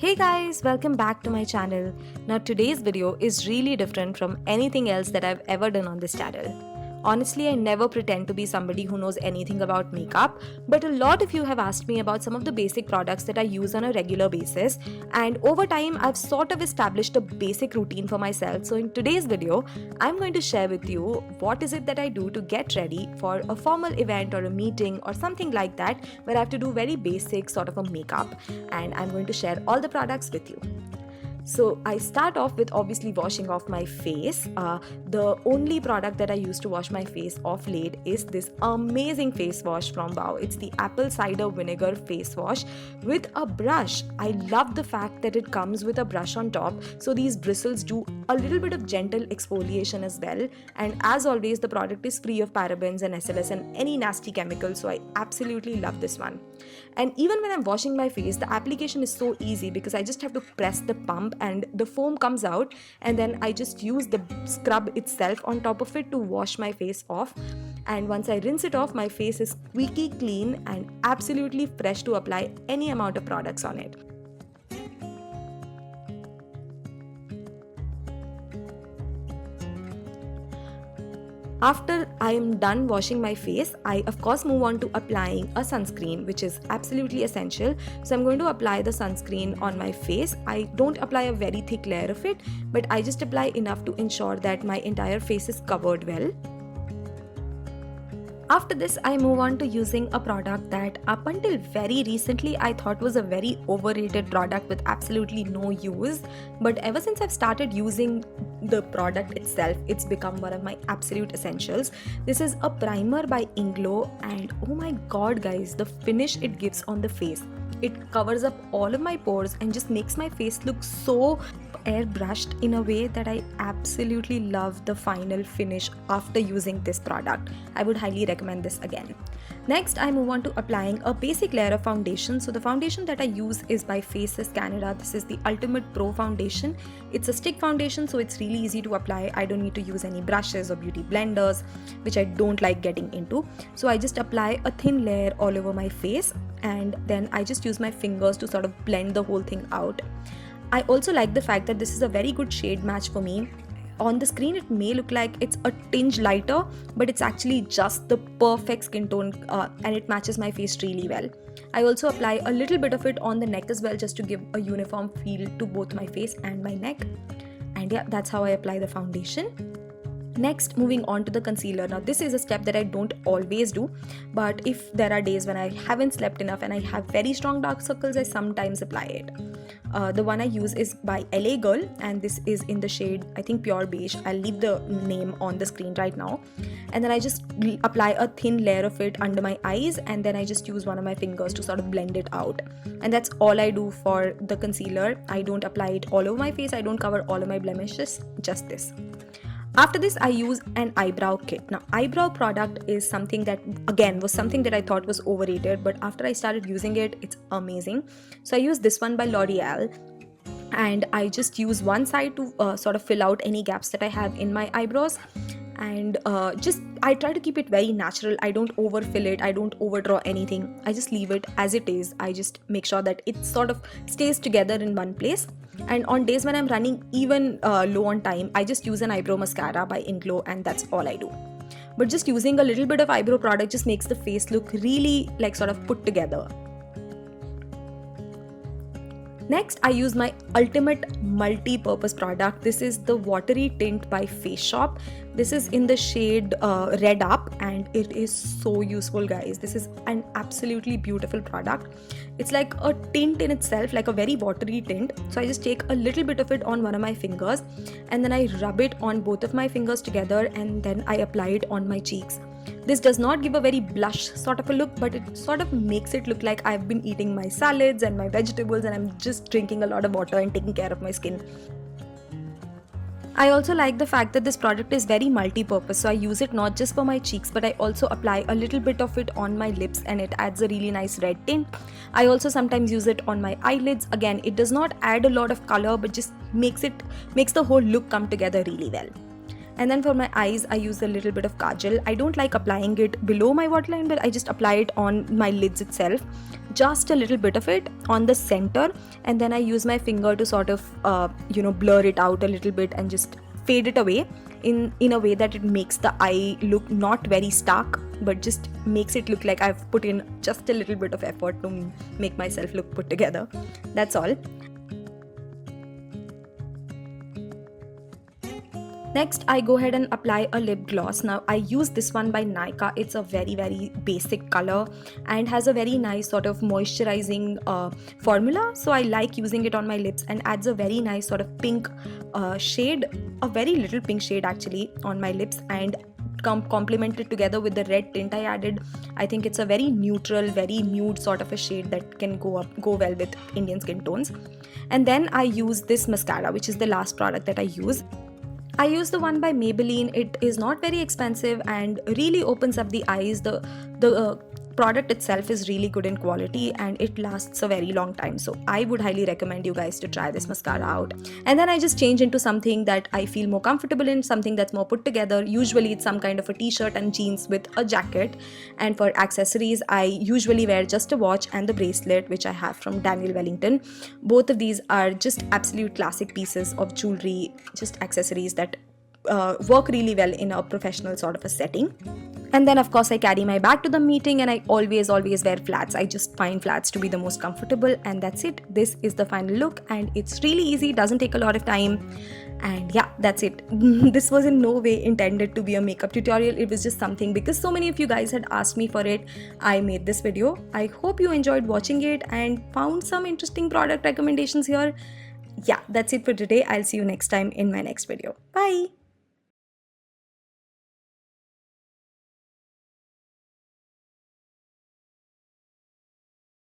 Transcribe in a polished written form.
Hey guys, welcome back to my channel. Now today's video is really different from anything else that I've ever done on this channel. Honestly, I never pretend to be somebody who knows anything about makeup, but a lot of you have asked me about some of the basic products that I use on a regular basis, and over time I've sort of established a basic routine for myself. So in today's video, I'm going to share with you what is it that I do to get ready for a formal event or a meeting or something like that where I have to do very basic sort of a makeup, and I'm going to share all the products with you. So I start off with obviously washing off my face. The only product that I use to wash my face off late is this amazing face wash from Wow. It's the apple cider vinegar face wash with a brush. I love the fact that it comes with a brush on top, so these bristles do a little bit of gentle exfoliation as well. And as always, the product is free of parabens and SLS and any nasty chemicals, so I absolutely love this one. And even when I'm washing my face, the application is so easy because I just have to press the pump and the foam comes out, and then I just use the scrub itself on top of it to wash my face off. And once I rinse it off, my face is squeaky clean and absolutely fresh to apply any amount of products on it. After I am done washing my face, I of course move on to applying a sunscreen, which is absolutely essential. So I'm going to apply the sunscreen on my face. I don't apply a very thick layer of it, but I just apply enough to ensure that my entire face is covered well. After this, I move on to using a product that up until very recently I thought was a very overrated product with absolutely no use. But ever since I've started using the product itself, it's become one of my absolute essentials. This is a primer by Inglot, and oh my god guys, the finish it gives on the face. It covers up all of my pores and just makes my face look so airbrushed in a way that I absolutely love the final finish after using this product. I would highly recommend this again. Next, I move on to applying a basic layer of foundation. So the foundation that I use is by Faces Canada. This is the Ultimate Pro Foundation. It's a stick foundation, so it's really easy to apply. I don't need to use any brushes or beauty blenders, which I don't like getting into. So I just apply a thin layer all over my face, and then I just use my fingers to sort of blend the whole thing out. I also like the fact that this is a very good shade match for me. On the screen it may look like it's a tinge lighter, but it's actually just the perfect skin tone, and it matches my face really well. I also apply a little bit of it on the neck as well, just to give a uniform feel to both my face and my neck. And yeah, that's how I apply the foundation. Next, moving on to the concealer. Now this is a step that I don't always do, but if there are days when I haven't slept enough and I have very strong dark circles, I sometimes apply it. The one I use is by LA Girl, and this is in the shade, I think, Pure Beige. I'll leave the name on the screen right now. And then I just apply a thin layer of it under my eyes, and then I just use one of my fingers to sort of blend it out. And that's all I do for the concealer. I don't apply it all over my face. I don't cover all of my blemishes, just this. After this, I use an eyebrow kit. Now, eyebrow product is something that, again, was something that I thought was overrated, but after I started using it, it's amazing. So I use this one by L'Oreal, and I just use one side to sort of fill out any gaps that I have in my eyebrows. And I try to keep it very natural. I don't overfill it, I don't overdraw anything. I just leave it as it is. I just make sure that it sort of stays together in one place. And on days when I'm running even low on time, I just use an eyebrow mascara by Inglot, and that's all I do. But just using a little bit of eyebrow product just makes the face look really like sort of put together. Next, I use my ultimate multi-purpose product. This is the watery tint by Face Shop. This is in the shade Red Up, and it is so useful, guys. This is an absolutely beautiful product. It's like a tint in itself, like a very watery tint. So I just take a little bit of it on one of my fingers, and then I rub it on both of my fingers together, and then I apply it on my cheeks. This does not give a very blush sort of a look, but it sort of makes it look like I've been eating my salads and my vegetables, and I'm just drinking a lot of water and taking care of my skin. I also like the fact that this product is very multi-purpose, so I use it not just for my cheeks, but I also apply a little bit of it on my lips, and it adds a really nice red tint. I also sometimes use it on my eyelids. Again, it does not add a lot of color, but just makes the whole look come together really well. And then for my eyes, I use a little bit of kajal. I don't like applying it below my waterline, but I just apply it on my lids itself, just a little bit of it on the center, and then I use my finger to sort of blur it out a little bit and just fade it away in a way that it makes the eye look not very stark, but just makes it look like I've put in just a little bit of effort to make myself look put together. That's all. Next, I go ahead and apply a lip gloss. Now, I use this one by Nykaa. It's a very, very basic color and has a very nice sort of moisturizing formula. So I like using it on my lips and adds a very nice sort of pink shade, a very little pink shade actually on my lips, and complemented together with the red tint I added. I think it's a very neutral, very nude sort of a shade that can go well with Indian skin tones. And then I use this mascara, which is the last product that I use. I use the one by Maybelline. It is not very expensive and really opens up the eyes. The product itself is really good in quality and it lasts a very long time. So I would highly recommend you guys to try this mascara out. And then I just change into something that I feel more comfortable in, something that's more put together. Usually it's some kind of a t-shirt and jeans with a jacket. And for accessories, I usually wear just a watch and the bracelet, which I have from Daniel Wellington. Both of these are just absolute classic pieces of jewelry, just accessories that work really well in a professional sort of a setting. And then of course I carry my bag to the meeting and I always wear flats. I just find flats to be the most comfortable, and that's it. This is the final look and it's really easy, doesn't take a lot of time. And yeah, that's it. This was in no way intended to be a makeup tutorial. It was just something because so many of you guys had asked me for it. I made this video. I hope you enjoyed watching it and found some interesting product recommendations here. Yeah, that's it for today. I'll see you next time in my next video. Bye.